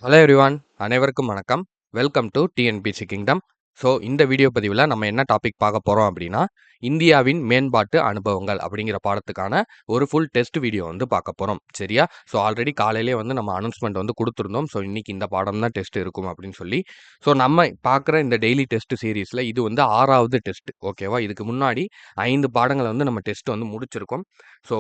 Hello everyone, அனைவருக்கும் வணக்கம். Welcome to TNPSC kingdom. So இந்த வீடியோ பதிவில் நம்ம என்ன டாபிக் பார்க்க போகிறோம் அப்படின்னா, இந்தியாவின் மேம்பாட்டு அனுபவங்கள் அப்படிங்கிற பாடத்துக்கான ஒரு ஃபுல் டெஸ்ட் வீடியோ வந்து பார்க்க போகிறோம். சரியா? ஸோ ஆல்ரெடி காலையிலே வந்து நம்ம அனௌன்ஸ்மெண்ட் வந்து கொடுத்துருந்தோம். ஸோ இன்னைக்கு இந்த பாடம் தான் டெஸ்ட் இருக்கும் அப்படின்னு சொல்லி. ஸோ நம்ம பார்க்குற இந்த டெய்லி டெஸ்ட் சீரீஸில் இது வந்து 6வது டெஸ்ட். ஓகேவா? இதுக்கு முன்னாடி 5 பாடங்களை வந்து நம்ம டெஸ்ட் வந்து முடிச்சிருக்கோம். ஸோ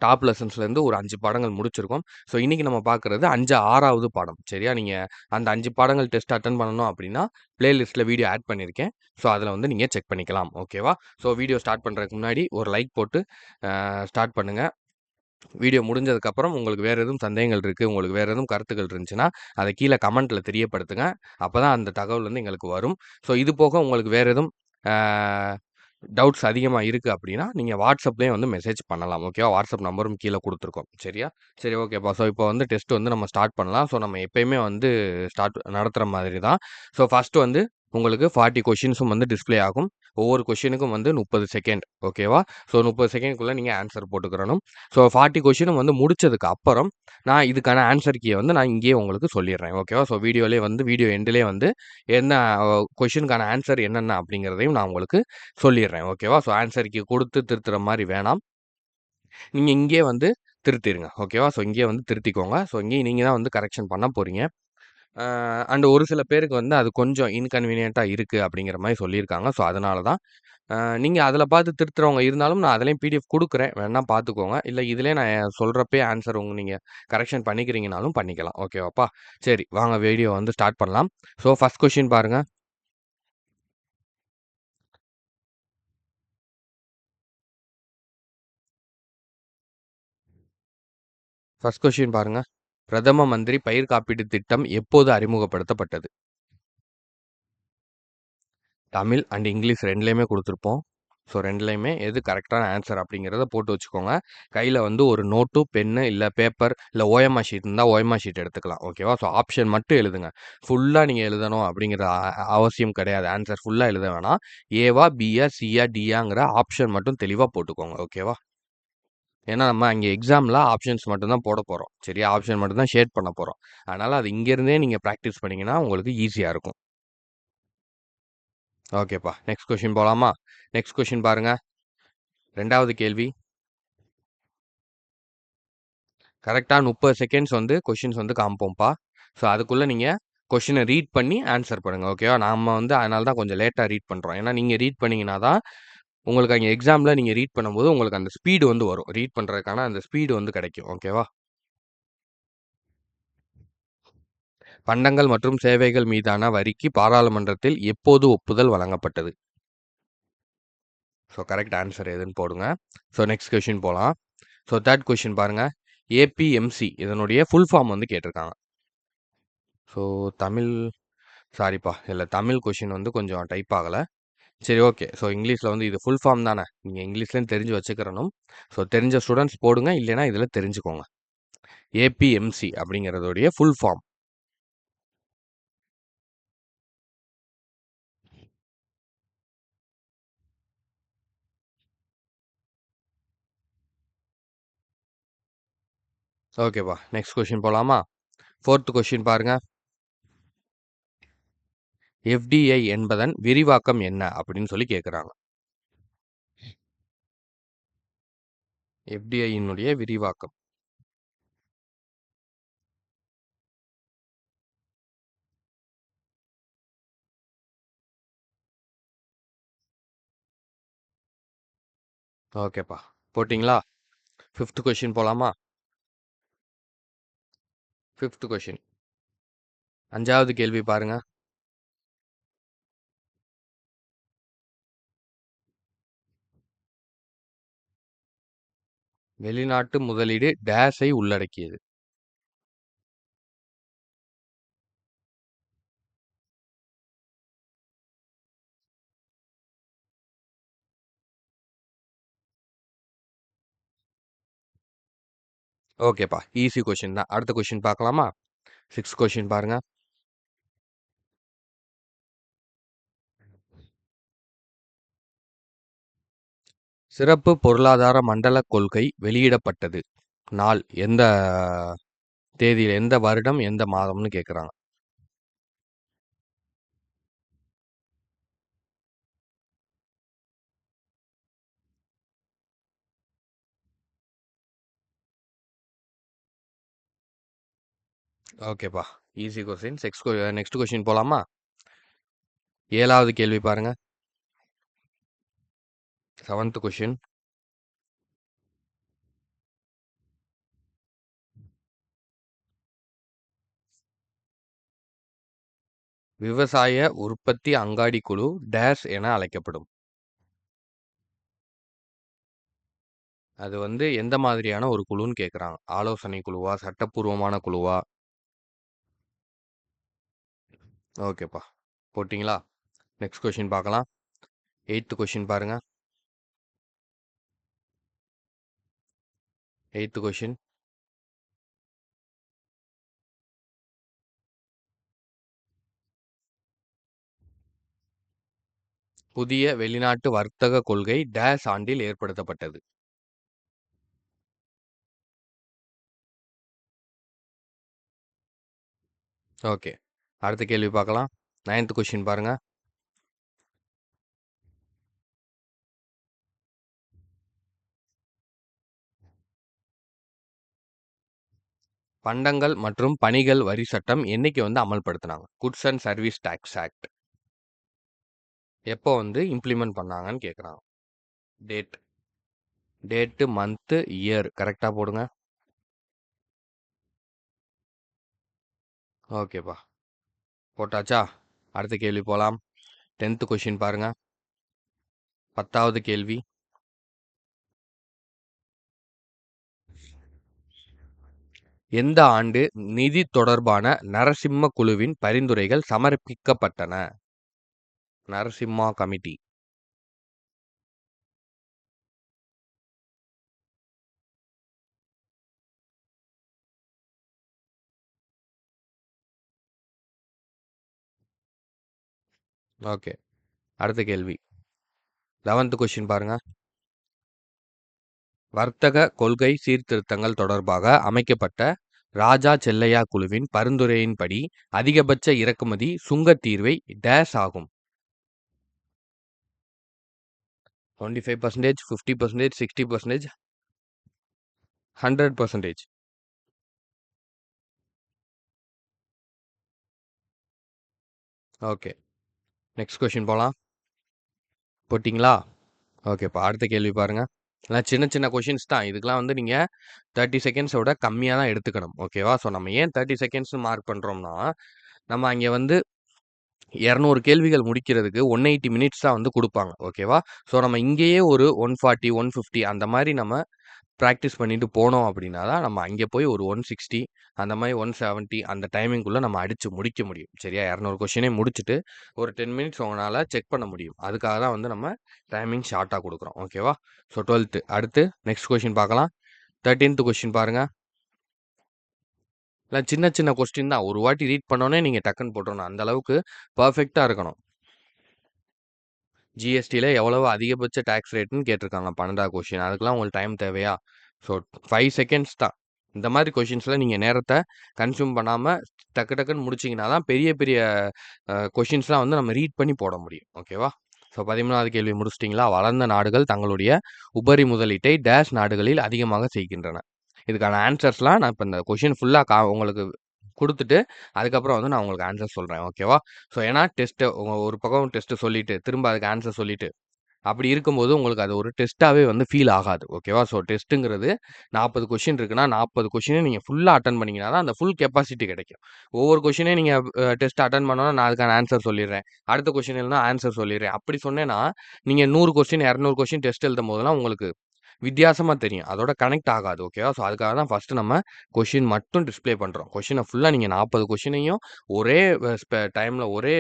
டாப் லெசன்ஸ்லேருந்து ஒரு 5 பாடங்கள் முடிச்சிருக்கோம். ஸோ இன்னைக்கு நம்ம பார்க்குறது 6வது பாடம். சரியா? நீங்கள் அந்த 5 பாடங்கள் டெஸ்ட் அட்டெண்ட் பண்ணணும் அப்படின்னா, பிளேலிஸ்ட்டில் வீடியோ ஆட் பண்ணியிருக்கேன். ஸோ அதில் வந்து நீங்கள் செக் பண்ணிக்கலாம். ஓகேவா? ஸோ வீடியோ ஸ்டார்ட் பண்ணுறதுக்கு முன்னாடி ஒரு லைக் போட்டு ஸ்டார்ட் பண்ணுங்க. வீடியோ முடிஞ்சதுக்கப்புறம் உங்களுக்கு வேறு எதுவும் சந்தேகங்கள் இருக்குது, உங்களுக்கு வேறு எதுவும் கருத்துக்கள் இருந்துச்சுன்னா, அதை கீழே கமெண்ட்டில் தெரியப்படுத்துங்க. அப்போ தான் அந்த தகவல் வந்து எங்களுக்கு வரும். ஸோ இது போக உங்களுக்கு வேறு எதுவும் டவுட்ஸ் அதிகமாக இருக்குது அப்படின்னா, நீங்கள் வாட்ஸ்அப்லேயே வந்து மெசேஜ் பண்ணலாம். ஓகேவா? வாட்ஸ்அப் நம்பரும் கீழே கொடுத்துருக்கோம். சரியா? சரி, ஓகேப்பா. ஸோ இப்போ வந்து டெஸ்ட் வந்து நம்ம ஸ்டார்ட் பண்ணலாம். ஸோ நம்ம எப்பயுமே வந்து ஸ்டார்ட் நடத்துகிற மாதிரி தான். ஸோ ஃபஸ்ட்டு வந்து உங்களுக்கு 40 கொஷின்ஸும் வந்து டிஸ்ப்ளே ஆகும். ஒவ்வொரு கொஷினுக்கும் வந்து 30 செகண்ட். ஓகேவா? ஸோ 30 செகண்ட்குள்ளே நீங்கள் ஆன்சர் போட்டுக்கிறணும். ஸோ 40 கொஷினும் வந்து முடிச்சதுக்கு அப்புறம் நான் இதுக்கான ஆன்சர் கீயை வந்து நான் இங்கேயே உங்களுக்கு சொல்லிடுறேன். ஓகேவா? ஸோ வீடியோ எண்ட்லேயே வந்து என்ன கொஷினுக்கான ஆன்சர் என்னென்ன அப்படிங்கிறதையும் நான் உங்களுக்கு சொல்லிடுறேன். ஓகேவா? ஸோ ஆன்சர் கீ கொடுத்து திருத்துற மாதிரி வேணாம். நீங்கள் இங்கேயே வந்து திருத்திடுங்க. ஓகேவா? ஸோ இங்கேயே வந்து திருத்திக்கோங்க. ஸோ இங்கேயும் நீங்கள் தான் வந்து கரெக்ஷன் பண்ண போகிறீங்க. அண்ட் ஒரு சில பேருக்கு வந்து அது கொஞ்சம் இன்கன்வீனியன்ட்டாக இருக்குது அப்படிங்கிற மாதிரி சொல்லியிருக்காங்க. ஸோ அதனால தான் நீங்கள் அதில் பார்த்து திருத்துறவங்க இருந்தாலும் நான் அதுலேயும் பிடிஎஃப் கொடுக்குறேன். வேணா பார்த்துக்கோங்க. இல்லை இதிலே நான் சொல்கிறப்பே ஆன்சர் நீங்கள் கரெக்ஷன் பண்ணிக்கிறீங்கனாலும் பண்ணிக்கலாம். ஓகேவாப்பா? சரி, வாங்க வீடியோ வந்து ஸ்டார்ட் பண்ணலாம். ஸோ ஃபஸ்ட் கொஷின் பாருங்கள். ஃபர்ஸ்ட் கொஸ்டின் பாருங்க. பிரதம மந்திரி பயிர் காப்பீட்டு திட்டம் எப்போது அறிமுகப்படுத்தப்பட்டது? தமிழ் அண்ட் இங்கிலீஷ் 2லேயுமே கொடுத்துருப்போம். ஸோ 2லேயுமே எது கரெக்டான ஆன்சர் அப்படிங்கிறத போட்டு வச்சுக்கோங்க. கையில் வந்து ஒரு நோட்டு, பென்னு, இல்லை பேப்பர், இல்லை ஓஎம்ஆர் ஷீட் இருந்தால் ஓஎம்ஆர் ஷீட் எடுத்துக்கலாம். ஓகேவா? ஸோ ஆப்ஷன் மட்டும் எழுதுங்க. ஃபுல்லாக நீங்கள் எழுதணும் அப்படிங்கிற அவசியம் கிடையாது. ஆன்சர் ஃபுல்லாக எழுத வேணாம். ஏவா, பியா, சியா, டியாங்கிற ஆப்ஷன் மட்டும் தெளிவாக போட்டுக்கோங்க. ஓகேவா? ஏன்னா நம்ம அங்கே எக்ஸாமில் ஆப்ஷன்ஸ் மட்டும் தான் போட போகிறோம். சரியா? ஆப்ஷன் மட்டும் தான் ஷேட் பண்ண போகிறோம். அதனால் அது இங்கேருந்தே நீங்கள் ப்ராக்டிஸ் பண்ணிங்கன்னா உங்களுக்கு ஈஸியாக இருக்கும். ஓகேப்பா. நெக்ஸ்ட் கொஷின் போகலாமா? நெக்ஸ்ட் கொஷின் பாருங்க. 2வது கேள்வி. கரெக்டாக 30 செகண்ட்ஸ் வந்து கொஷின்ஸ் வந்து காமிப்போம்ப்பா. ஸோ அதுக்குள்ளே நீங்கள் கொஷினை ரீட் பண்ணி ஆன்சர் பண்ணுங்கள். ஓகேவா? நம்ம வந்து அதனால தான் கொஞ்சம் லேட்டாக ரீட் பண்ணுறோம். ஏன்னா நீங்கள் ரீட் பண்ணிங்கன்னா தான் உங்களுக்கு அங்கே எக்ஸாமில் நீங்கள் ரீட் பண்ணும்போது உங்களுக்கு அந்த ஸ்பீடு வந்து வரும். ரீட் பண்ணுறதுக்கான அந்த ஸ்பீடு வந்து கிடைக்கும். ஓகேவா? பண்டங்கள் மற்றும் சேவைகள் மீதான வரிக்கு பாராளுமன்றத்தில் எப்போது ஒப்புதல் வழங்கப்பட்டது? ஸோ கரெக்ட் ஆன்சர் எதுன்னு போடுங்க. ஸோ நெக்ஸ்ட் கொஷின் போகலாம். ஸோ தேர்ட் கொஷின் பாருங்க. ஏபிஎம்சி இதனுடைய ஃபுல் ஃபார்ம் வந்து கேட்டிருக்காங்க. ஸோ தமிழ் சாரிப்பா, இல்லை தமிழ் கொஷின் வந்து கொஞ்சம் டைப் ஆகலை. சரி, ஓகே. ஸோ இங்கிலீஷில் வந்து இது ஃபுல் ஃபார்ம் தானே, நீங்கள் இங்கிலீஷ்லேயும் தெரிஞ்சு வச்சுக்கிறணும். ஸோ தெரிஞ்ச ஸ்டூடெண்ட்ஸ் போடுங்க, இல்லைனா இதில் தெரிஞ்சுக்கோங்க. ஏபிஎம்சி அப்படிங்கிறதுடைய ஃபுல் ஃபார்ம். ஓகேப்பா. நெக்ஸ்ட் கொஷின் போகலாமா? ஃபோர்த் கொஷின் பாருங்க. எஃப்டிஐ என்பதன் விரிவாக்கம் என்ன அப்படின்னு சொல்லி கேட்குறாங்க. எஃப்டிஐயினுடைய விரிவாக்கம். ஓகேப்பா. போட்டிங்களா? ஃபிஃப்த் கொஷின் போகலாமா? Fifth question. 5வது கேள்வி பாருங்க. வெளிநாட்டு முதலீடு டேஷை உள்ளடக்கியது. ஓகேப்பா. ஈஸி கொஷின் தான். அடுத்த கொஷின் பார்க்கலாமா? 6th கொஷின் பாருங்க. சிறப்பு பொருளாதார மண்டல கொள்கை வெளியிடப்பட்டது நாள் எந்த தேதியில எந்த வருடம், எந்த மாதம்னு கேட்குறாங்க. ஓகேப்பா. Easy question. நெக்ஸ்ட் கொஸ்டின் போலாமா? 7வது கேள்வி பாருங்க. 7th question. விவசாய உற்பத்தி அங்காடி குழு டேஷ் என அழைக்கப்படும். அது வந்து எந்த மாதிரியான ஒரு குழுன்னு கேட்குறாங்க. ஆலோசனை குழுவா? சட்டப்பூர்வமான குழுவா? ஓகேப்பா. போட்டிங்களா? நெக்ஸ்ட் கொஸ்டின் பார்க்கலாம். 8th கொஸ்டின் பாருங்க. 8th question. புதிய வெளிநாட்டு வர்த்தக கொள்கை டேஷ் ஆண்டில் ஏற்படுத்தப்பட்டது. ஓகே. அடுத்த கேள்வி பார்க்கலாம். 9th கொஸ்டின் பாருங்க. பண்டங்கள் மற்றும் பணிகள் வரி சட்டம் என்னைக்கு வந்து அமல்படுத்தினாங்க? Goods and service tax act. எப்போ வந்து இம்ப்ளிமெண்ட் பண்ணாங்கன்னு கேட்குறாங்க. டேட். டேட்டு, மந்த்து, இயர் கரெக்டாக போடுங்க. ஓகேப்பா. போட்டாச்சா? அடுத்த கேள்வி போகலாம். 10th கொஸ்டின் பாருங்க. 10வது கேள்வி. எந்த ஆண்டு நிதி தொடர்பான நரசிம்ம குழுவின் பரிந்துரைகள் சமர்ப்பிக்கப்பட்டன? நரசிம்மா கமிட்டி. ஓகே. அடுத்த கேள்வி. 11th கொஸ்டின் பாருங்க. வர்த்தக கொள்கை சீர்திருத்தங்கள் தொடர்பாக அமைக்கப்பட்ட ராஜா செல்லையா குழுவின் பரிந்துரையின்படி அதிகபட்ச இறக்குமதி சுங்கத் தீர்வை டேஷ் ஆகும். 25%, 50%, 60%, 100%. ஓகே. நெக்ஸ்ட் கொஸ்டின் போகலாம். போட்டிங்களா? ஓகேப்பா. அடுத்த கேள்வி பாருங்க. எல்லாம் சின்ன சின்ன கொஷின்ஸ் தான். இதுக்கெல்லாம் வந்து நீங்கள் 30 செகண்ட்ஸோட கம்மியாக தான் எடுத்துக்கணும். ஓகேவா? ஸோ நம்ம ஏன் 30 செகண்ட்ஸ்னு மார்க் பண்ணுறோம்னா, நம்ம அங்கே வந்து 200 கேள்விகள் முடிக்கிறதுக்கு 180 மினிட்ஸ் தான் வந்து குடுப்பாங்க. ஓகேவா? ஸோ நம்ம இங்கேயே ஒரு 140, 150 அந்த மாரி நம்ம பிராக்டிஸ் பண்ணிட்டு போனோம் அப்படின்னா தான், நம்ம அங்கே போய் ஒரு 160 அந்த மாரி 170 அந்த டைமிங்குள்ள நம்ம அடிச்சு முடிக்க முடியும். சரியா? 200 கொஸ்டினே முடிச்சுட்டு, ஒரு 10 மினிட்ஸ் உங்களால செக் பண்ண முடியும். அதுக்காக தான் வந்து நம்ம டைமிங் ஷார்ட்டா குடுக்குறோம். ஓகேவா? ஸோ 12th அடுத்து நெக்ஸ்ட் கொஸ்டின் பார்க்கலாம். 13th கொஸ்டின் பாருங்க. எல்லாம் சின்ன சின்ன கொஸ்டின் தான். ஒரு வாட்டி ரீட் பண்ணோனே நீங்க டக்குன்னு போட்டுறணும். அந்த அளவுக்கு பெர்ஃபெக்ட்டா இருக்கணும். ஜிஎஸ்டில எவ்வளவு அதிகபட்ச டாக்ஸ் ரேட்ன்னு கேட்டிருக்காங்க 12வது கொஸ்டின். அதுக்கெல்லாம் உங்களுக்கு டைம் தேவையா? ஸோ 5 செகண்ட்ஸ் தான். இந்த மாதிரி கொஸ்டின்ஸ்ல நீங்க நேரத்த கன்சியூம் பண்ணாம டக்கு டக்குன்னு முடிச்சீங்கன்னா தான் பெரிய பெரிய கொஸ்டின்ஸ்லாம் வந்து நம்ம ரீட் பண்ணி போட முடியும். ஓகேவா? ஸோ 13வது கேள்வி முடிச்சிட்டிங்களா? வளர்ந்த நாடுகள் தங்களுடைய உபரி முதலீட்டை டேஷ் நாடுகளில் அதிகமாக செய்கின்றன. இதுக்கான ஆன்சர்ஸ்லாம் நான் இப்ப இந்த கொஸ்டின் ஃபுல்லா உங்களுக்கு குடுத்துட்டு, அதுக்கப்புறம் வந்து நான் உங்களுக்கு ஆன்சர் சொல்றேன். ஓகேவா? ஸோ ஏன்னா ஒரு பக்கம் டெஸ்ட் சொல்லிட்டு, திரும்ப அதுக்கு ஆன்சர் சொல்லிட்டு, அப்படி இருக்கும்போது உங்களுக்கு அது ஒரு டெஸ்ட்டாவே வந்து ஃபீல் ஆகாது. ஓகேவா? ஸோ டெஸ்ட்டுங்கிறது 40 கொஸ்டின் இருக்குன்னா, 40 கொஸ்டினையும் நீங்க ஃபுல்லா அட்டெண்ட் பண்ணீங்கன்னா தான், அந்த ஃபுல் கெப்பாசிட்டி கிடைக்கும். ஒவ்வொரு கொஸ்டினையும் நீங்க டெஸ்ட் அட்டெண்ட் பண்ணோம்னா, நான் அதுக்கான ஆன்சர் சொல்லிடுறேன். அடுத்த கொஸ்டின் எழுதுனா ஆன்சர் சொல்லிடுறேன். அப்படி சொன்னேன்னா, நீங்க 100 கொஸ்டின், 200 கொஸ்டின் டெஸ்ட் எழுதும்போதெல்லாம் உங்களுக்கு வித்தியாசமா தெரியும். அதோட கனெக்ட் ஆகாது. ஓகேவா? ஸோ அதுக்காக தான் ஃபர்ஸ்ட்டு நம்ம கொஸ்டின் மட்டும் டிஸ்ப்ளே பண்றோம். கொஸ்டின ஃபுல்லா நீங்க 40 கொஸ்டினையும் ஒரே டைம்ல ஒரே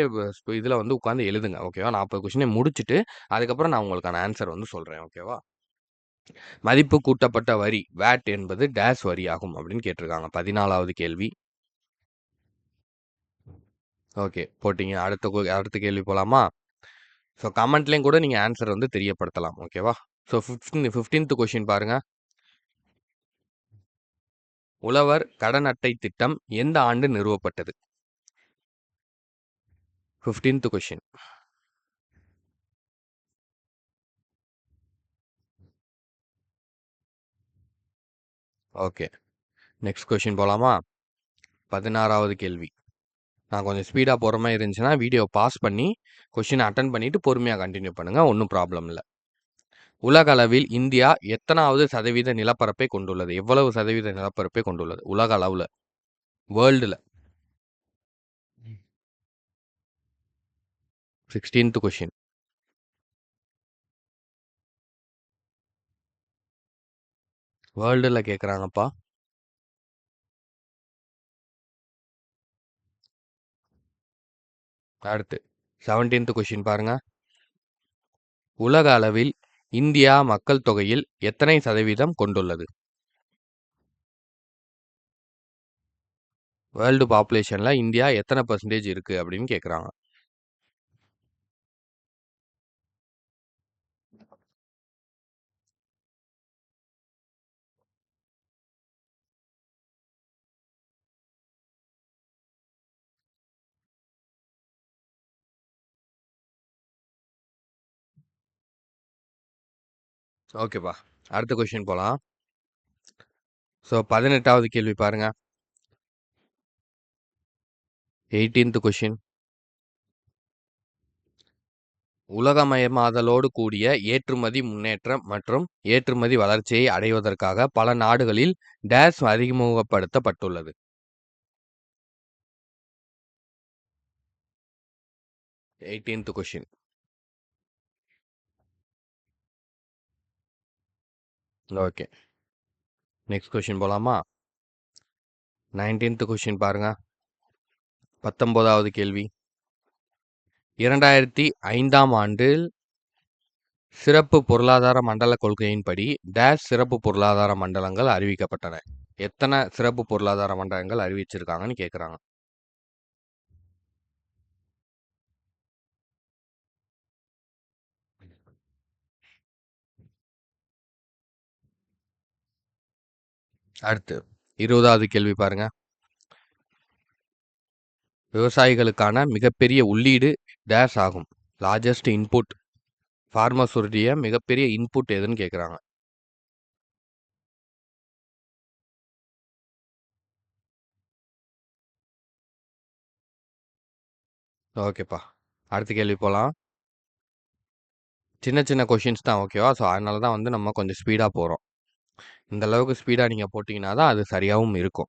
இதுல வந்து உட்கார்ந்து எழுதுங்க. ஓகேவா? 40 கொஸ்டினையும் முடிச்சுட்டு, அதுக்கப்புறம் நான் உங்களுக்கான ஆன்சர் வந்து சொல்றேன். ஓகேவா? மதிப்பு கூட்டப்பட்ட வரி வாட் என்பது டேஷ் வரி ஆகும் அப்படின்னு கேட்டிருக்காங்க. 14வது கேள்வி. ஓகே. போட்டீங்க. அடுத்த கேள்வி போலாமா? ஸோ கமெண்ட்லயும் கூட நீங்க ஆன்சர் வந்து தெரியப்படுத்தலாம். ஓகேவா? ஸோ 15th கொஸ்டின் பாருங்க. உழவர் கடன் அட்டை திட்டம் எந்த ஆண்டு நிறுவப்பட்டது? 15th question. Okay. Next question போலாமா? 16வது கேள்வி. நான் கொஞ்சம் ஸ்பீடா போற மாரி இருந்துச்சுன்னா, வீடியோ பாஸ் பண்ணி கொஸ்டின அட்டெண்ட் பண்ணிட்டு பொறுமையா கன்டின்யூ பண்ணுங்க. ஒண்ணும் ப்ராப்ளம் இல்ல. உலக அளவில் இந்தியா எத்தனாவது சதவீத நிலப்பரப்பை கொண்டுள்ளது? எவ்வளவு சதவீத நிலப்பரப்பை கொண்டுள்ளது? உலக அளவுல. வேர்ல்டுல. 16th question. வேர்ல்டுல கேக்குறாங்கப்பா. அடுத்து 17th கொஸ்டின் பாருங்க. உலக அளவில் இந்தியா மக்கள் தொகையில் எத்தனை சதவீதம் கொண்டுள்ளது? வேர்ல்டு பாப்புலேஷன்ல இந்தியா எத்தனை பெர்சன்டேஜ் இருக்கு அப்படின்னு கேக்குறாங்க. ஓகேப்பா. அடுத்த கொஸ்டின் போலாம். ஸோ 18வது கேள்வி பாருங்க. 18th question. உலகமயமாதலோடு கூடிய ஏற்றுமதி முன்னேற்றம் மற்றும் ஏற்றுமதி வளர்ச்சியை அடைவதற்காக பல நாடுகளில் டேஸ் அறிமுகப்படுத்தப்பட்டுள்ளது. 18th question. Okay. Next question போலாமா? 19th கொஸ்டின் பாருங்க. 19வது கேள்வி. 2005ஆம் ஆண்டில் சிறப்பு பொருளாதார மண்டல கொள்கையின்படி டேஸ் சிறப்பு பொருளாதார மண்டலங்கள் அறிவிக்கப்பட்டன. எத்தனை சிறப்பு பொருளாதார மண்டலங்கள் அறிவிச்சிருக்காங்கன்னு கேக்குறாங்க. அடுத்து 20வது கேள்வி பாருங்க. விவசாயிகளுக்கான மிகப்பெரிய உள்ளீடு டேஸ் ஆகும். Largest input. ஃபார்மர்ஸ் உடைய மிகப்பெரிய இன்புட் எதுன்னு கேக்குறாங்க. ஓகேப்பா. அடுத்த கேள்வி போலாம். சின்ன சின்ன கொஷின்ஸ் தான் ஓகேவா? ஸோ அதனால தான் வந்து நம்ம கொஞ்சம் ஸ்பீடா போறோம். இந்த அளவுக்கு ஸ்பீடா நீங்க போட்டீங்கன்னா தான் அது சரியாவும் இருக்கும்.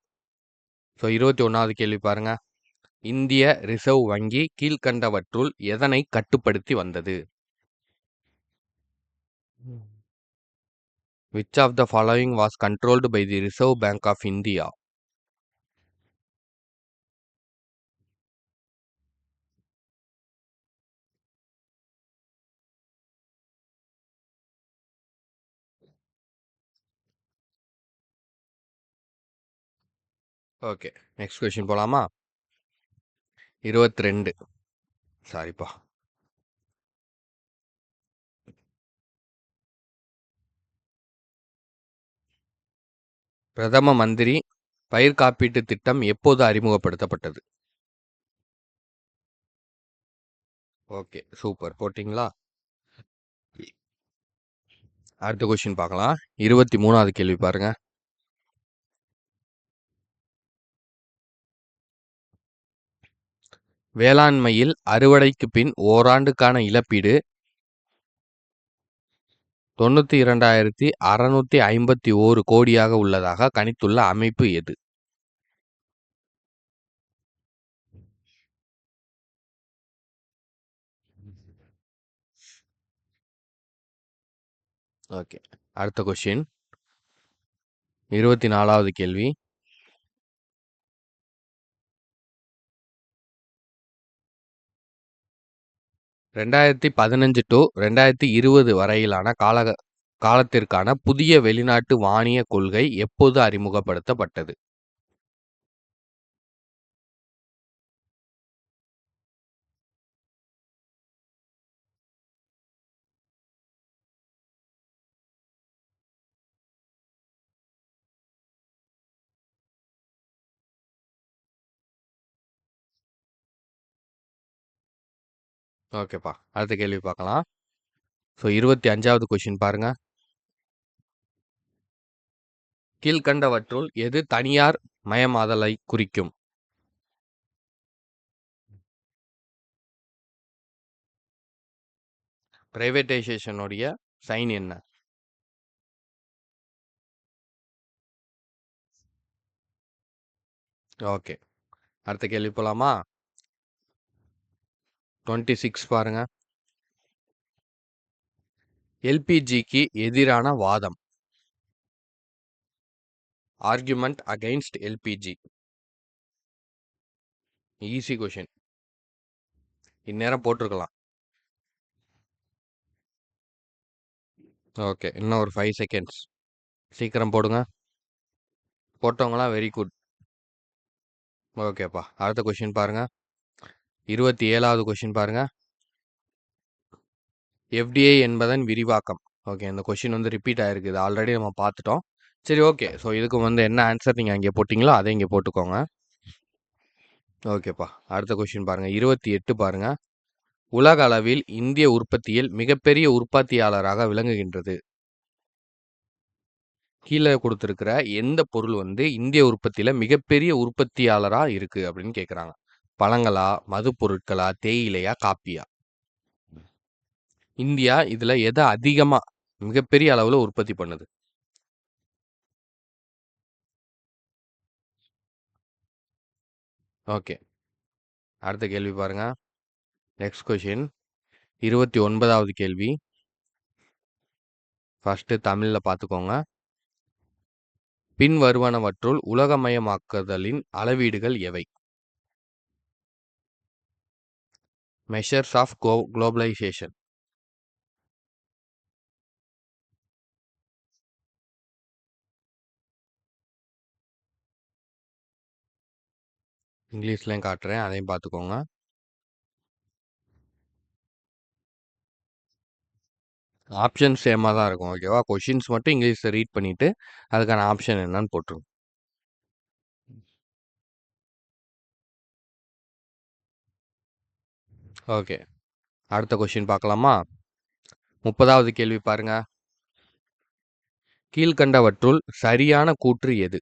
ஸோ 21வது கேள்வி பாருங்க. இந்திய ரிசர்வ் வங்கி கீழ்க்கண்டவற்றுள் எதனை கட்டுப்படுத்தி வந்தது? Which of the following was controlled by the Reserve Bank of India? Okay. Next question போலாமா? 22. சாரிப்பா. பிரதம மந்திரி பயிர் காப்பீட்டு திட்டம் எப்போது அறிமுகப்படுத்தப்பட்டது? ஓகே. சூப்பர். போட்டிங்களா? அடுத்த கொஸ்டின் பார்க்கலாம். 23வது கேள்வி பாருங்க. வேளாண்மையில் அறுவடைக்கு பின் ஓராண்டுக்கான இழப்பீடு 92,651 கோடியாக உள்ளதாக கணித்துள்ள அமைப்பு எது? ஓகே. அடுத்த கொஸ்டின். 24வது கேள்வி. 2015 to 2020 வரையிலான காலத்திற்கான புதிய வெளிநாட்டு வாணிய கொள்கை எப்போது அறிமுகப்படுத்தப்பட்டது? ஓகேப்பா. அடுத்த கேள்வி பார்க்கலாம். ஸோ 25வது கொஸ்டின் பாருங்க. கீழ்க்கண்டவற்றுள் எது தனியார் மயமாதலை குறிக்கும்? பிரைவேட்டைசேஷனுடைய சைன் என்ன? ஓகே. அடுத்த கேள்வி போலாமா? 26 பாருங்க. எல்பிஜிக்கு எதிரான வாதம். Argument against LPG. Easy question. இந்நேரம் போட்டிருக்கலாம். ஓகே. இன்னும் ஒரு 5 செகண்ட்ஸ். சீக்கிரம் போடுங்க. போட்டவங்களாம் வெரி குட். ஓகேப்பா. அடுத்த கொஷின் பாருங்க. 27வது கொஷின் பாருங்க. எஃப்டிஐ என்பதன் விரிவாக்கம். ஓகே. இந்த கொஷின் வந்து ரிப்பீட் ஆயிருக்கு. இது ஆல்ரெடி நம்ம பார்த்துட்டோம். சரி, ஓகே. ஸோ இதுக்கு வந்து என்ன ஆன்சர் நீங்கள் அங்கே போட்டிங்களோ அதை இங்கே போட்டுக்கோங்க. ஓகேப்பா. அடுத்த கொஷின் பாருங்க. 28 பாருங்க. உலக அளவில் இந்திய உற்பத்தியில் மிகப்பெரிய உற்பத்தியாளராக விளங்குகின்றது. கீழே கொடுத்துருக்கிற எந்த பொருள் வந்து இந்திய உற்பத்தியில மிகப்பெரிய உற்பத்தியாளரா இருக்கு அப்படின்னு கேட்குறாங்க. பழங்களா, மது பொருட்களா, தேயிலையா, காப்பியா? இந்தியா இதுல எதை அதிகமா மிகப்பெரிய அளவுல உற்பத்தி பண்ணுது? ஓகே. அடுத்த கேள்வி பாருங்க. நெக்ஸ்ட் கொஷின் 29வது கேள்வி. ஃபர்ஸ்ட் தமிழ்ல பார்த்துக்கோங்க. பின் வருவனவற்றுள் உலகமயமாக்குதலின் அளவீடுகள் எவை? Measures of globalisation. இங்கிலீஷ்லையும் காட்டுறேன், அதையும் பார்த்துக்கோங்க. ஆப்ஷன் சேமாக தான் இருக்கும். ஓகேவா? கொஷின்ஸ் மட்டும் இங்கிலீஷில் ரீட் பண்ணிவிட்டு அதுக்கான ஆப்ஷன் என்னன்னு போட்டுருங்க. ஓகே. அடுத்த கொஷின் பார்க்கலாமா? 30வது கேள்வி பாருங்க. கீழ்கண்டவற்றுள் சரியான கூற்று எது?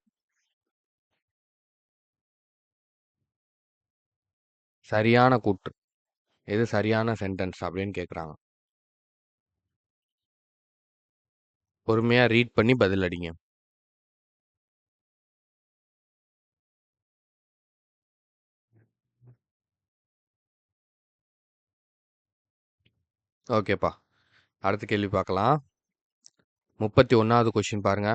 சரியான கூற்று எது? சரியான சென்டென்ஸ் அப்படின்னு கேட்குறாங்க. பொறுமையா ரீட் பண்ணி பதில் அடிங்க. ஓகேப்பா. அடுத்த கேள்வி பார்க்கலாம். 31வது கொஷின் பாருங்க.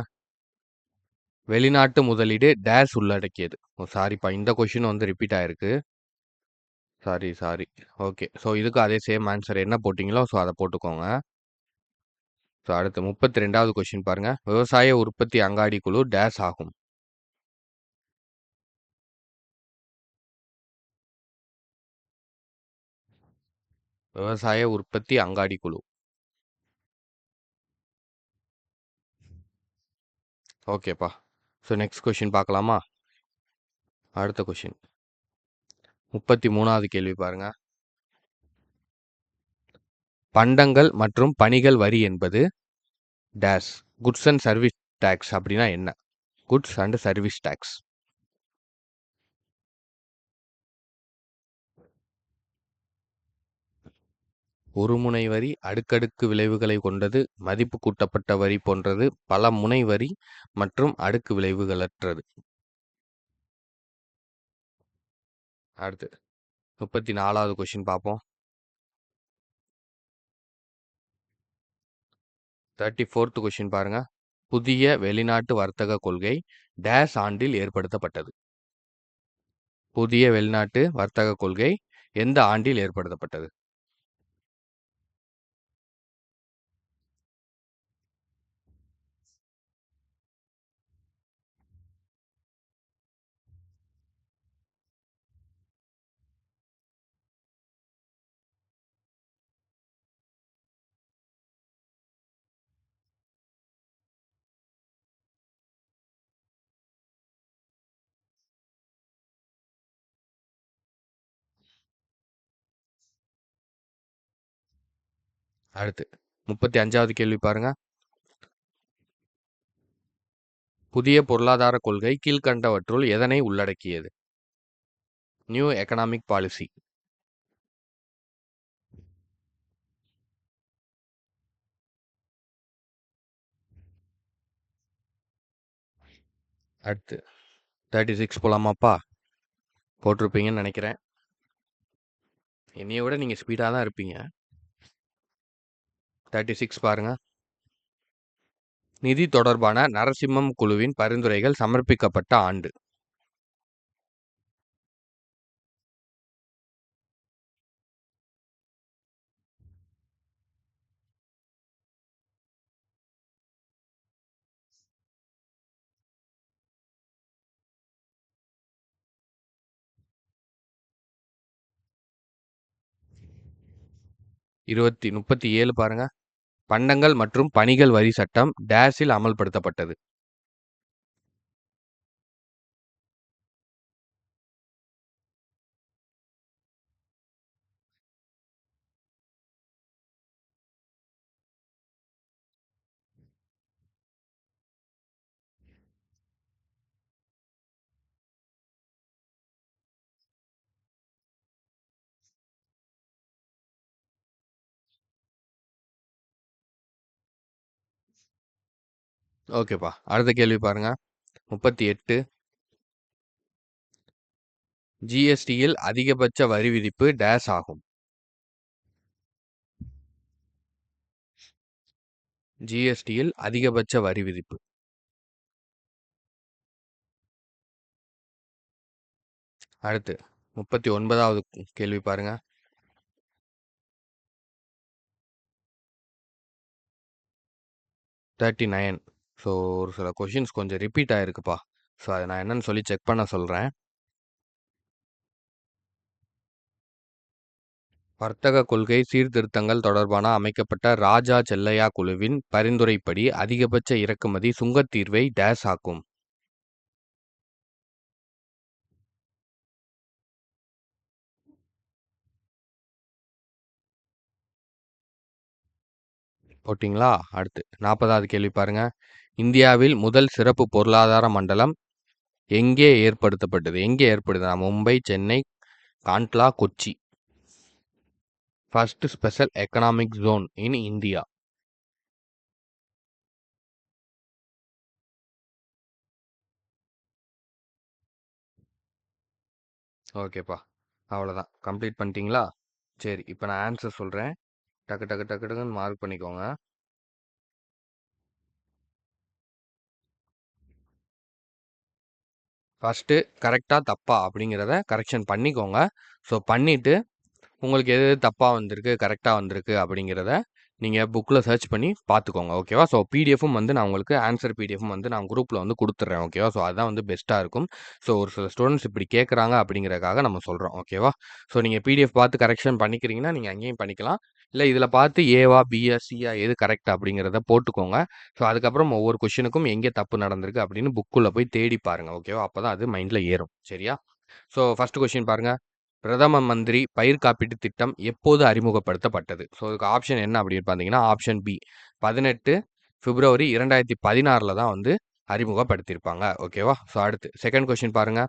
வெளிநாட்டு முதலீடு டேஸ் உள்ளடக்கியது. சாரிப்பா, இந்த கொஷின் வந்து ரிப்பீட் ஆயிருக்கு. சாரி. ஓகே. ஸோ இதுக்கு அதே சேம் ஆன்சர் என்ன போட்டிங்களோ ஸோ அதை போட்டுக்கோங்க. ஸோ அடுத்து 32வது கொஷின் பாருங்க. விவசாய உற்பத்தி அங்காடி குழு டேஸ் ஆகும். விவசாய உற்பத்தி அங்காடி குழு. ஓகேப்பா. ஸோ நெக்ஸ்ட் கொஷின் பார்க்கலாமா? அடுத்த கொஷின் 33வது கேள்வி பாருங்க. பண்டங்கள் மற்றும் பணிகள் வரி என்பது டேஸ் குட்ஸ் அண்ட் சர்வீஸ் டேக்ஸ் அப்படின்னா என்ன? Goods and service tax. ஒரு முனை வரி அடுக்கடுக்கு விளைவுகளை கொண்டது, மதிப்பு கூட்டப்பட்ட வரி போன்றது, பல முனை வரி மற்றும் அடுக்கு விளைவுகளற்றது. அடுத்து 34வது கொஷின் பார்ப்போம். 34th கொஷின் பாருங்க. புதிய வெளிநாட்டு வர்த்தக கொள்கை டேஸ் ஆண்டில் ஏற்படுத்தப்பட்டது. புதிய வெளிநாட்டு வர்த்தக கொள்கை எந்த ஆண்டில் ஏற்படுத்தப்பட்டது? அடுத்து 35வது கேள்வி பாருங்க. புதிய பொருளாதார கொள்கை கீழ்க்கண்டவற்றுள் எதனை உள்ளடக்கியது? New economic policy. அடுத்து 36 போலாமாப்பா? போட்டிருப்பீங்கன்னு நினைக்கிறேன். என்னைய விட நீங்கள் ஸ்பீடாக தான் இருப்பீங்க. 36 பாருங்க. நிதி தொடர்பான நரசிம்மம் குழுவின் பரிந்துரைகள் சமர்ப்பிக்கப்பட்ட ஆண்டு. இருபத்தி 37 பாருங்க. பண்டங்கள் மற்றும் பணிகள் வரி சட்டம் டேஸில் அமல்படுத்தப்பட்டது. ஓகேப்பா. அடுத்த கேள்வி பாருங்க. 38. ஜிஎஸ்டியில் அதிகபட்ச வரி விதிப்பு டேஸ் ஆகும். ஜிஎஸ்டியில் அதிகபட்ச வரி விதிப்பு. அடுத்து 39வது கேள்வி பாருங்க. 39. ஸோ ஒரு சில கொஷின்ஸ் கொஞ்சம் ரிப்பீட் ஆயிருக்குப்பா. ஸோ அதை நான் என்னன்னு சொல்லி செக் பண்ண சொல்கிறேன். வர்த்தக கொள்கை சீர்திருத்தங்கள் தொடர்பான அமைக்கப்பட்ட ராஜா செல்லையா குழுவின் பரிந்துரைப்படி அதிகபட்ச இறக்குமதி சுங்கத் தீர்வை டேஸ் ஆக்கும். போட்டிங்களா? அடுத்து 40வது கேள்வி பாருங்க. இந்தியாவில் முதல் சிறப்பு பொருளாதார மண்டலம் எங்கே ஏற்படுத்தப்பட்டது? எங்கே ஏற்படுது? Mumbai, Chennai, Kandla, Kochi. First special economic zone in India. ஓகேப்பா. அவ்வளோதான். கம்ப்ளீட் பண்ணிட்டீங்களா? சரி, இப்போ நான் ஆன்சர் சொல்கிறேன். டக்கு டக்கு டக்கு டக்குன்னு மார்க் பண்ணிக்கோங்க. ஃபஸ்ட்டு கரெக்டா தப்பா அப்படிங்கிறத கரெக்ஷன் பண்ணிக்கோங்க. ஸோ பண்ணிவிட்டு உங்களுக்கு எது எது தப்பாக வந்திருக்கு கரெக்டாக வந்திருக்கு அப்படிங்கிறத நீங்கள் புக்கில் சர்ச் பண்ணி பார்த்துக்கோங்க. ஓகேவா? ஸோ பிடிஎஃப்பும் வந்து நான் உங்களுக்கு ஆன்சர் பிடிஎஃப்பும் வந்து நான் குரூப்பில் வந்து கொடுத்துட்றேன். ஓகேவா? ஸோ அதுதான் வந்து பெஸ்ட்டாக இருக்கும். ஸோ ஒரு சில ஸ்டூடெண்ட்ஸ் இப்படி கேட்குறாங்க அப்படிங்கிறதுக்காக நம்ம சொல்கிறோம். ஓகேவா? ஸோ நீங்கள் பிடிஎஃப் பார்த்து கரெக்ஷன் பண்ணிக்கிறீங்கன்னா நீங்கள் அங்கேயும் பண்ணிக்கலாம். இல்லை இதில் பார்த்து ஏவா பிஆ சிஆ எது கரெக்ட் அப்படிங்கிறத போட்டுக்கோங்க. ஸோ அதுக்கப்புறம் ஒவ்வொரு கொஷினுக்கும் எங்கே தப்பு நடந்திருக்கு அப்படின்னு புக்குள்ளே போய் தேடி பாருங்கள். ஓகேவா? அப்போ தான் அது மைண்டில் ஏறும். சரியா? ஸோ ஃபஸ்ட்டு கொஷின் பாருங்கள். பிரதம மந்திரி பயிர் காப்பீட்டு திட்டம் எப்போது அறிமுகப்படுத்தப்பட்டது? ஸோ இதுக்கு ஆப்ஷன் என்ன அப்படின்னு பார்த்தீங்கன்னா ஆப்ஷன் பி 18 பிப்ரவரி 2016 தான் வந்து அறிமுகப்படுத்தியிருப்பாங்க. ஓகேவா? ஸோ அடுத்து செகண்ட் கொஸ்டின் பாருங்க.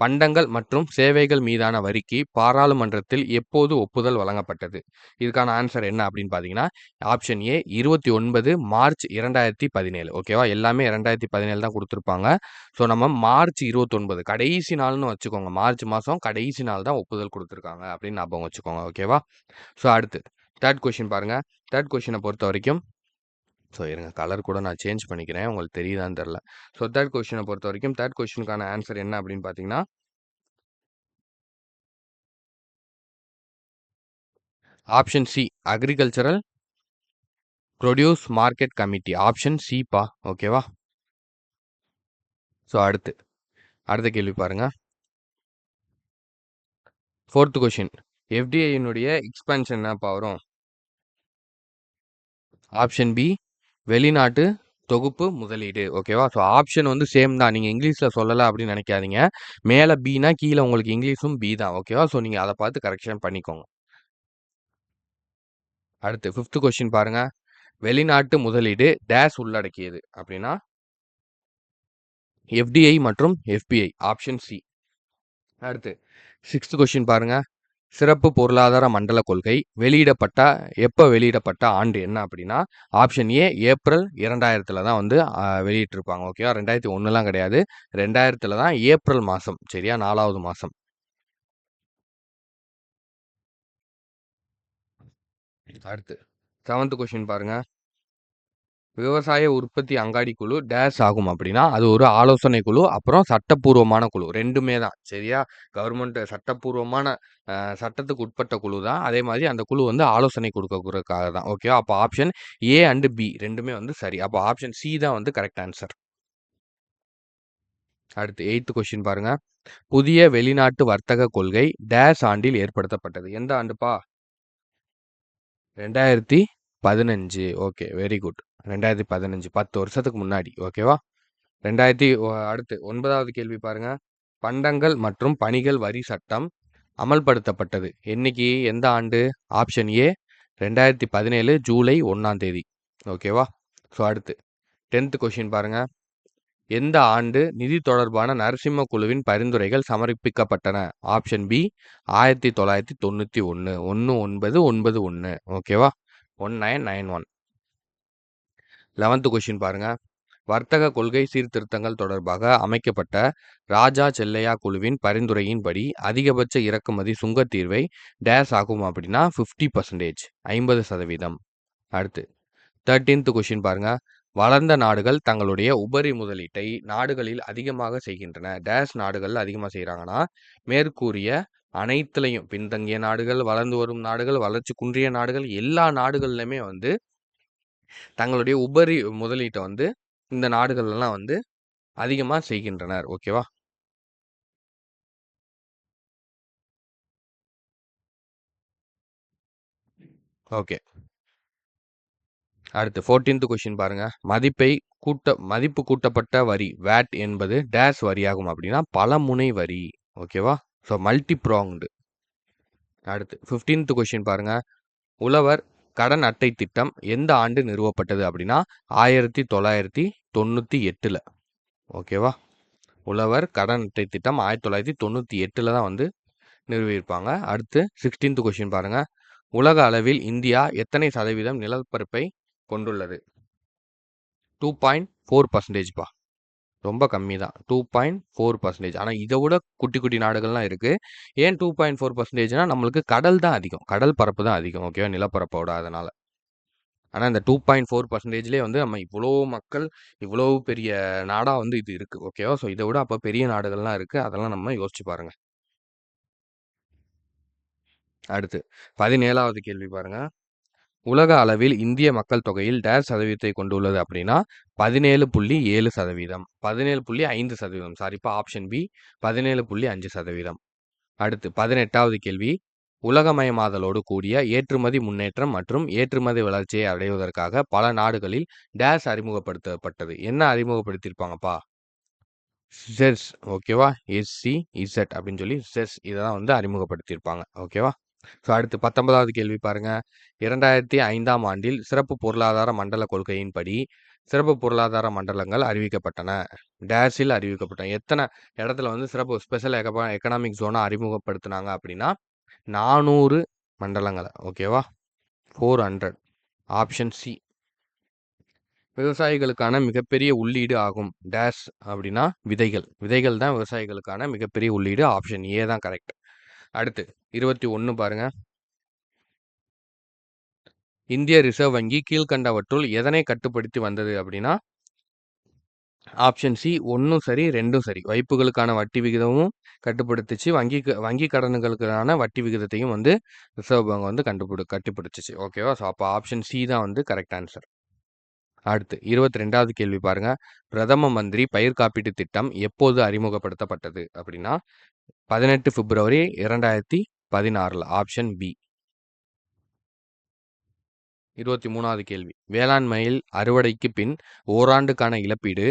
பண்டங்கள் மற்றும் சேவைகள் மீதான வரிக்கு பாராளுமன்றத்தில் எப்போது ஒப்புதல் வழங்கப்பட்டது? இதுக்கான ஆன்சர் என்ன அப்படின்னு பார்த்தீங்கன்னா ஆப்ஷன் ஏ 29 மார்ச் 2017. ஓகேவா? எல்லாமே 2017 தான் கொடுத்துருப்பாங்க. ஸோ நம்ம மார்ச் 29 கடைசி நாள்னு வச்சுக்கோங்க. மார்ச் மாதம் கடைசி நாள் தான் ஒப்புதல் கொடுத்துருக்காங்க அப்படின்னு ஞாபகம் வச்சுக்கோங்க. ஓகேவா? ஸோ அடுத்து தேர்ட் கொஸ்டின் பாருங்க. தேர்ட் கொஸ்டினை பொறுத்த வரைக்கும் ஸோ இருங்க கலர் கூட நான் சேஞ்ச் பண்ணிக்கிறேன். உங்களுக்கு தெரியுதான்னு தெரில. ஸோ தேர்ட் கொஸ்டினை பொறுத்த வரைக்கும் தேர்ட் கொஸ்டினுக்கான ஆன்சர் என்ன அப்படின்னு பார்த்தீங்கன்னா option C agricultural produce market committee. Option சிப்பா. ஓகேவா? ஸோ அடுத்த கேள்வி பாருங்க. ஃபோர்த் கொஸ்டின் எஃப்டிஐனுடைய எக்ஸ்பென்ஷன் என்னப்பா வரும்? ஆப்ஷன் பி வெளிநாட்டு தொகுப்பு முதலீடு. ஓகேவா? ஸோ ஆப்ஷன் வந்து சேம் தான். நீங்கள் இங்கிலீஷில் சொல்லலை அப்படின்னு நினைக்காதீங்க. மேலே பினா கீழே உங்களுக்கு இங்கிலீஷும் பி தான். ஓகேவா? ஸோ நீங்கள் அதை பார்த்து கரெக்ஷன் பண்ணிக்கோங்க. அடுத்து 5th கொஸ்டின் பாருங்க. வெளிநாட்டு முதலீடு டேஷ் உள்ளடக்கியது அப்படின்னா எஃப்டிஐ மற்றும் எஃபிஐ ஆப்ஷன் சி. அடுத்து 6th கொஸ்டின் பாருங்க. சிறப்பு பொருளாதார மண்டல கொள்கை எப்போ வெளியிடப்பட்ட ஆண்டு என்ன அப்படின்னா ஆப்ஷன் ஏ ஏப்ரல் 2000 தான் வந்து வெளியிட்டிருப்பாங்க. ஓகேவா, 2001 கிடையாது, 2000 தான் ஏப்ரல் மாதம். சரியா, 4வது மாதம். அடுத்து 7th கொஸ்டின் பாருங்க. விவசாய உற்பத்தி அங்காடி குழு டேஷ் ஆகும் அப்படின்னா அது ஒரு ஆலோசனை குழு, அப்புறம் சட்டப்பூர்வமான குழு, ரெண்டுமே தான். சரியா, கவர்மெண்ட் சட்டப்பூர்வமான சட்டத்துக்கு உட்பட்ட குழு தான். அதே மாதிரி அந்த குழு வந்து ஆலோசனை கொடுக்கறதுக்காக தான். ஓகேவா, அப்போ ஆப்ஷன் ஏ அண்ட் பி ரெண்டுமே வந்து சரி. அப்போ ஆப்ஷன் சி தான் வந்து கரெக்ட் ஆன்சர். அடுத்து 8th கொஸ்டின் பாருங்க. புதிய வெளிநாட்டு வர்த்தக கொள்கை டேஷ் ஆண்டில் ஏற்படுத்தப்பட்டது. எந்த ஆண்டுப்பா? 2015. Okay, very good. 2015, 10 வருஷத்துக்கு முன்னாடி. ஓகேவா. அடுத்து 9வது கேள்வி பாருங்க. பண்டங்கள் மற்றும் பணிகள் வரி சட்டம் அமல்படுத்தப்பட்டது என்னைக்கு, எந்த ஆண்டு? ஆப்ஷன் ஏ 2017 ஜூலை 1ஆம் தேதி. ஓகேவா. ஸோ அடுத்து 10th கொஸ்டின் பாருங்க. எந்த ஆண்டு நிதி தொடர்பான நரசிம்ம குழுவின் பரிந்துரைகள் சமர்ப்பிக்கப்பட்டன? Option B 1991. 1991. ஓகேவா, 1991. 11th கொஸ்டின் பாருங்க. வர்த்தக கொள்கை சீர்திருத்தங்கள் தொடர்பாக அமைக்கப்பட்ட ராஜா செல்லையா குழுவின் பரிந்துரையின்படி அதிகபட்ச இறக்குமதி சுங்கத் தீர்வை டேஷ் ஆகும் அப்படின்னா 50%, 50%. அடுத்து 13th கொஸ்டின் பாருங்க. வளர்ந்த நாடுகள் தங்களுடைய உபரி முதலீட்டை நாடுகளில் அதிகமாக செய்கின்றன. டேஷ் நாடுகள் அதிகமாக செய்கிறாங்கன்னா மேற்கூறிய அனைத்துலையும் பின்தங்கிய நாடுகள், வளர்ந்து வரும் நாடுகள், வளர்ச்சி குன்றிய நாடுகள், எல்லா நாடுகள்லையுமே வந்து தங்களுடைய உபரி முதலீட்டை வந்து இந்த நாடுகள்லாம் வந்து அதிகமாக செய்கின்றனர். ஓகேவா. ஓகே. அடுத்து 14th கொஸ்டின் பாருங்க. மதிப்பு கூட்டப்பட்ட வரி வேட் என்பது டேஷ் வரியாகும் அப்படின்னா பலமுனை வரி. ஓகேவா. So multi pronged. அடுத்து 15th கொஸ்டின் பாருங்க. உழவர் கடன் அட்டை திட்டம் எந்த ஆண்டு நிறுவப்பட்டது அப்படின்னா 1998. ஓகேவா. உழவர் கடன் அட்டை திட்டம் 1998 தான் வந்து நிறுவியிருப்பாங்க. அடுத்து 16th கொஸ்டின் பாருங்க. உலக அளவில் இந்தியா எத்தனை சதவீதம் நிலப்பரப்பை கொண்டுள்ளது? 2.4%பா. ரொம்ப கம்மி தான், 2.4%. ஆனால் இதை விட குட்டி குட்டி நாடுகள்லாம் இருக்கு. ஏன் 2.4%னா நம்மளுக்கு கடல் தான் அதிகம், கடல் பரப்பு தான் அதிகம். ஓகேவா, நிலப்பரப்போட. அதனால ஆனால் இந்த 2.4%லேயே வந்து நம்ம இவ்வளோ மக்கள், இவ்வளோ பெரிய நாடாக வந்து இது இருக்கு. ஓகேவா. ஸோ இதை விட அப்போ பெரிய நாடுகள்லாம் இருக்கு, அதெல்லாம் நம்ம யோசிச்சு பாருங்க. அடுத்து 17வது கேள்வி பாருங்க. உலக அளவில் இந்திய மக்கள் தொகையில் டேஷ் சதவீதத்தை கொண்டுள்ளது அப்படின்னா 17.7%, 17.5%. சாரிப்பா, ஆப்ஷன் பி 17.5%. அடுத்து 18வது கேள்வி. உலகமயமாதலோடு கூடிய ஏற்றுமதி முன்னேற்றம் மற்றும் ஏற்றுமதி வளர்ச்சியை அடைவதற்காக பல நாடுகளில் டேஷ் அறிமுகப்படுத்தப்பட்டது. என்ன அறிமுகப்படுத்தியிருப்பாங்கப்பா? செஸ். ஓகேவா, SCZ அப்படின்னு சொல்லி செஸ் இதை தான் வந்து அறிமுகப்படுத்தியிருப்பாங்க. ஓகேவா. ஸோ அடுத்து 19வது கேள்வி பாருங்க. 2005ஆம் ஆண்டில் சிறப்பு பொருளாதார மண்டல கொள்கையின்படி சிறப்பு பொருளாதார மண்டலங்கள் அறிவிக்கப்பட்டன. டேஷில் அறிவிக்கப்பட்டன. எத்தனை இடத்துல வந்து சிறப்பு ஸ்பெஷல் எக்கனாமிக் ஜோனை அறிமுகப்படுத்தினாங்க அப்படின்னா 400 மண்டலங்களை. ஓகேவா, 400. Option C. விவசாயிகளுக்கான மிகப்பெரிய உள்ளீடு ஆகும் டேஷ் அப்படின்னா விதைகள் தான் விவசாயிகளுக்கான மிகப்பெரிய உள்ளீடு. ஆப்ஷன் ஏ தான் கரெக்ட். அடுத்து 21 பாருங்க. இந்திய ரிசர்வ் வங்கி கீழ்கண்டவற்றுள் எதனை கட்டுப்படுத்தி வந்தது அப்படின்னா ஆப்ஷன் சி 1 சரி 2 சரி. வைப்புகளுக்கான வட்டி விகிதமும் கட்டுப்படுத்துச்சு, வங்கி கடன்களுக்கான வட்டி விகிதத்தையும் வந்து ரிசர்வ் வங்கி வந்து கட்டுப்படுத்துச்சு. ஓகேவா. ஸோ அப்போ ஆப்ஷன் சி தான் வந்து கரெக்ட் ஆன்சர். அடுத்து 22வது கேள்வி பாருங்க. பிரதம மந்திரி பயிர் காப்பீட்டு திட்டம் எப்போது அறிமுகப்படுத்தப்பட்டது அப்படின்னா 18 பிப்ரவரி 2016. Option B. 23வது கேள்வி. வேளாண்மையில் அறுவடைக்கு பின் ஓராண்டுக்கான இழப்பீடு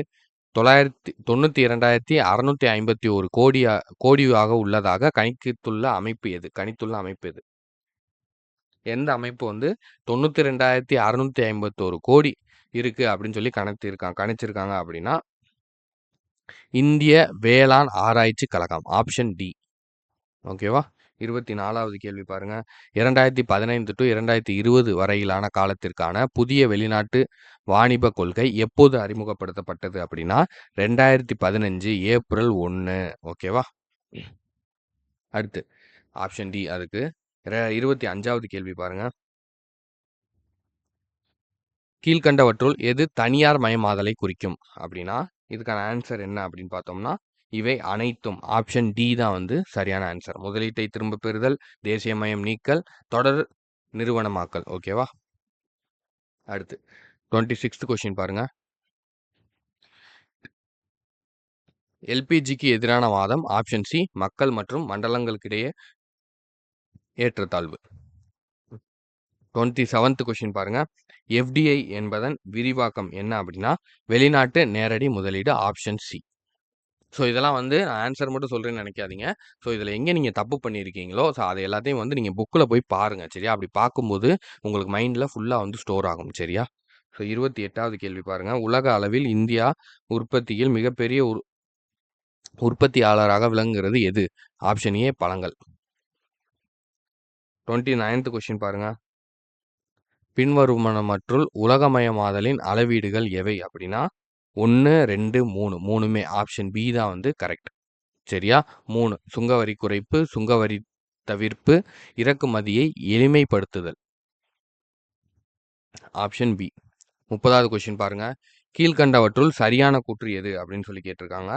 92,651 கோடியாக உள்ளதாக கணித்துள்ள அமைப்பு எது? எந்த அமைப்பு வந்து 92,651 கோடி இருக்கு அப்படின்னு சொல்லி கணிச்சிருக்காங்க அப்படின்னா இந்திய வேளாண் ஆராய்ச்சி கழகம். Option D. ஓகேவா? 24வது கேள்வி பாருங்க. 2015 டு 2020 வரையிலான காலத்திற்கான புதிய வெளிநாட்டு வாணிப கொள்கை எப்போது அறிமுகப்படுத்தப்பட்டது அப்படின்னா 2015 ஏப்ரல் 1. ஓகேவா? அடுத்து ஆப்ஷன் டி அதுக்கு. 25வது கேள்வி பாருங்க. கீழ்கண்டவற்றுள் எது தனியார் மயமாதலை குறிக்கும் அப்படின்னா இதுக்கான ஆன்சர் என்ன அப்படின்னு பார்த்தோம்னா இவை அனைத்தும். ஆப்ஷன் டி தான் வந்து சரியான ஆன்சர். முதலீட்டை திரும்ப பெறுதல், தேசியமயம் நீக்கல், தொடர் நிறுவனமாக்கல். ஓகேவா? அடுத்து 26th கொஸ்டின் பாருங்க. எல்பிஜிக்கு எதிரான வாதம். ஆப்ஷன் சி மக்கள் மற்றும் மண்டலங்களுக்கிடையே ஏற்றத்தாழ்வு. 27th கொஸ்டின் பாருங்க. எஃப்டிஐ என்பதன் விரிவாக்கம் என்ன அப்படின்னா வெளிநாட்டு நேரடி முதலீடு. Option C. ஸோ இதெல்லாம் வந்து நான் ஆன்சர் மட்டும் சொல்கிறேன்னு நினைக்காதீங்க. ஸோ இதில் எங்கே நீங்கள் தப்பு பண்ணியிருக்கீங்களோ ஸோ அது எல்லாத்தையும் வந்து நீங்கள் புக்கில் போய் பாருங்கள். சரியா? அப்படி பார்க்கும்போது உங்களுக்கு மைண்டில் ஃபுல்லாக வந்து ஸ்டோர் ஆகும். சரியா? ஸோ 28வது கேள்வி பாருங்கள். உலக அளவில் இந்தியா உற்பத்தியில் மிகப்பெரிய உற்பத்தியாளராக விளங்குகிறது எது? ஆப்ஷன் ஏ பழங்கள். 29th கொஸ்டின் பாருங்க. பின்வருவனவற்றுள் உலகமயமாதலின் அளவீடுகள் எவை அப்படின்னா 1, 2, 3 மூணுமே ஆப்ஷன் பி தான் வந்து கரெக்ட். சரியா? 3 சுங்கவரி குறைப்பு, சுங்கவரி தவிர்ப்பு, இறக்குமதியை எளிமைப்படுத்துதல். Option B. 30வது கொஸ்டின் பாருங்க. கீழ்கண்டவற்றுள் சரியான கூற்று எது அப்படின்னு சொல்லி கேட்டிருக்காங்க.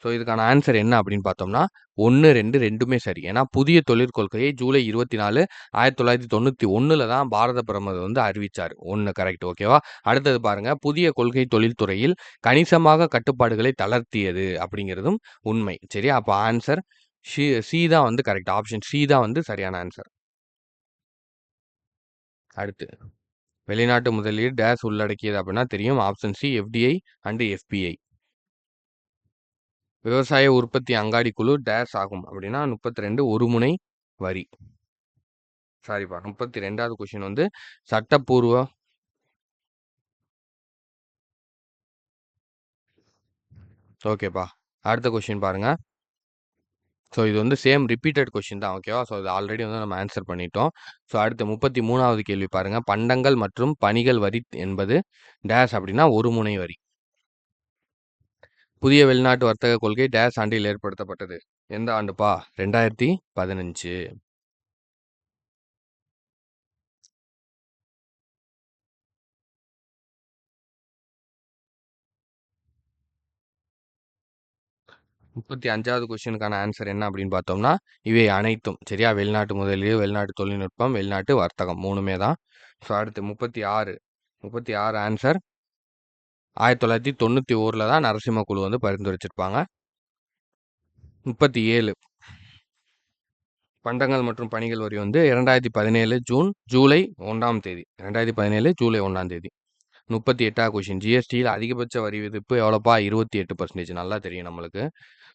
ஸோ இதுக்கான ஆன்சர் என்ன அப்படின்னு பார்த்தோம்னா 1, 2 ரெண்டுமே சரி. ஏன்னா புதிய தொழிற்கொள்கையை ஜூலை 24, 1991 தான் பாரத பிரதமர் வந்து அறிவிச்சார். 1 கரெக்ட். ஓகேவா? அடுத்தது பாருங்க. புதிய கொள்கை தொழில்துறையில் கணிசமாக கட்டுப்பாடுகளை தளர்த்தியது அப்படிங்கிறதும் உண்மை. சரியா? அப்போ ஆன்சர் சி தான் வந்து கரெக்ட். ஆப்ஷன் சி தான் வந்து சரியான ஆன்சர். அடுத்து வெளிநாட்டு முதலீடு டேஸ் உள்ளடக்கியது அப்படின்னா தெரியும். Option C FDI and FBI. விவசாய உற்பத்தி அங்காடி குழு டேஸ் ஆகும் அப்படின்னா 32 ஒருமுனை வரி. சாரிப்பா 32வது கொஸ்டின் வந்து சட்டப்பூர்வ ஓகேப்பா. அடுத்த கொஸ்டின் பாருங்க. ஸோ இது வந்து சேம் ரிப்பீட்டட் கொஸ்டின் தான். ஓகேவா? ஸோ இது ஆல்ரெடி வந்து நம்ம ஆன்சர் பண்ணிட்டோம். ஸோ அடுத்து 33வது கேள்வி பாருங்க. பண்டங்கள் மற்றும் பணிகள் வரி என்பது டேஸ் அப்படின்னா ஒருமுனை வரி. புதிய வெளிநாட்டு வர்த்தக கொள்கை டேஸ் ஆண்டில் ஏற்படுத்தப்பட்டது. எந்த ஆண்டுப்பா? 2015. முப்பத்தி 5வது கொஸ்டினுக்கான ஆன்சர் என்ன அப்படின்னு பார்த்தோம்னா இவை அனைத்தும். சரியா? வெளிநாட்டு முதலீடு, வெளிநாட்டு தொழில்நுட்பம், வெளிநாட்டு வர்த்தகம் மூணுமே தான். ஸோ அடுத்து 36 ஆன்சர் 1991 தான் நரசிம்ம குழு வந்து பரிந்துரைச்சிருப்பாங்க. 37 பண்டங்கள் மற்றும் பணிகள் வரி வந்து 2017 ஜூலை 1ஆம் தேதி. 2017 ஜூலை 1ஆம் தேதி. 38வது கொஸ்டின். ஜிஎஸ்டியில் அதிகபட்ச வரி விதிப்பு எவ்வளோப்பா? 28%. நல்லா தெரியும் நம்மளுக்கு.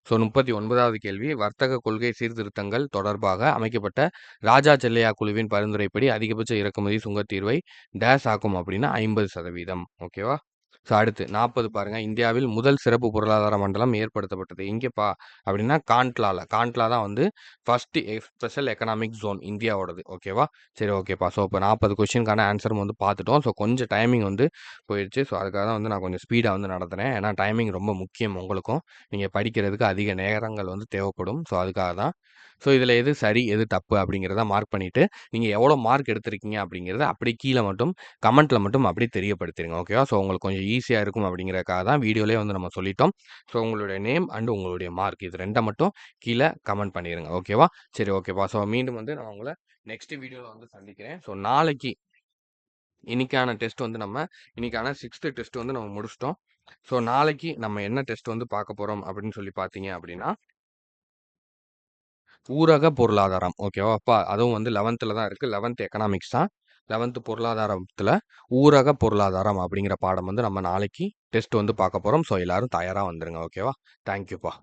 ஸோ 39வது கேள்வி. வர்த்தக கொள்கை சீர்திருத்தங்கள் தொடர்பாக அமைக்கப்பட்ட ராஜா செல்லையா குழுவின் பரிந்துரைப்படி அதிகபட்ச இறக்குமதி சுங்கத்தீர்வை டேஸ் ஆக்கும் அப்படின்னா 50%. ஓகேவா? ஸோ அடுத்து 40 பாருங்க. இந்தியாவில் முதல் சிறப்பு பொருளாதார மண்டலம் ஏற்படுத்தப்பட்டது எங்கேப்பா அப்படின்னா காண்ட்லா தான் வந்து ஃபர்ஸ்ட் ஸ்பெஷல் எக்கனாமிக் ஜோன் இந்தியாவோடது. ஓகேவா? சரி ஓகேப்பா. ஸோ இப்போ 40 கொஸ்டினுக்கான ஆன்சர் வந்து பார்த்துட்டோம். ஸோ கொஞ்சம் டைமிங் வந்து போயிடுச்சு. ஸோ அதுக்காக தான் வந்து நான் கொஞ்சம் ஸ்பீடாக வந்து நடத்துகிறேன். ஏன்னா டைமிங் ரொம்ப முக்கியம் உங்களுக்கும். நீங்கள் படிக்கிறதுக்கு அதிக நேரங்கள் வந்து தேவைப்படும். ஸோ அதுக்காக தான். ஸோ இதில் எது சரி எது தப்பு அப்படிங்கிறத மார்க் பண்ணிவிட்டு நீங்கள் எவ்வளோ மார்க் எடுத்திருக்கீங்க அப்படிங்கிறத அப்படி கீழே மட்டும் கமெண்ட்டில் மட்டும் அப்படியே தெரியப்படுத்திடுங்க. ஓகேவா? ஸோ உங்களுக்கு கொஞ்சம் ஈஸியாக இருக்கும் அப்படிங்கிறதுக்காக தான் வீடியோலேயே வந்து நம்ம சொல்லிட்டோம். ஸோ உங்களுடைய நேம் அண்ட் உங்களுடைய மார்க் இது 2 மட்டும் கீழே கமெண்ட் பண்ணிடுங்க. ஓகேவா? சரி ஓகேப்பா. ஸோ மீண்டும் வந்து நான் உங்களை நெக்ஸ்ட் வீடியோவில் வந்து சந்திக்கிறேன். ஸோ நாளைக்கு இன்னைக்கான 6th டெஸ்ட் வந்து நம்ம முடிச்சிட்டோம். ஸோ நாளைக்கு நம்ம என்ன டெஸ்ட் வந்து பார்க்க போகிறோம் அப்படின்னு சொல்லி பார்த்தீங்க அப்படின்னா ஊரக பொருளாதாரம். ஓகேவா? அப்பா அதுவும் வந்து 11th தான் இருக்குது. 11th எக்கனாமிக்ஸ் தான். 11th பொருளாதாரத்தில் ஊரக பொருளாதாரம் அப்படிங்கிற பாடம் வந்து நம்ம நாளைக்கு டெஸ்ட் வந்து பார்க்க போகிறோம். ஸோ எல்லாரும் தயாராக வந்துருங்க. ஓகேவா? தேங்க்யூப்பா.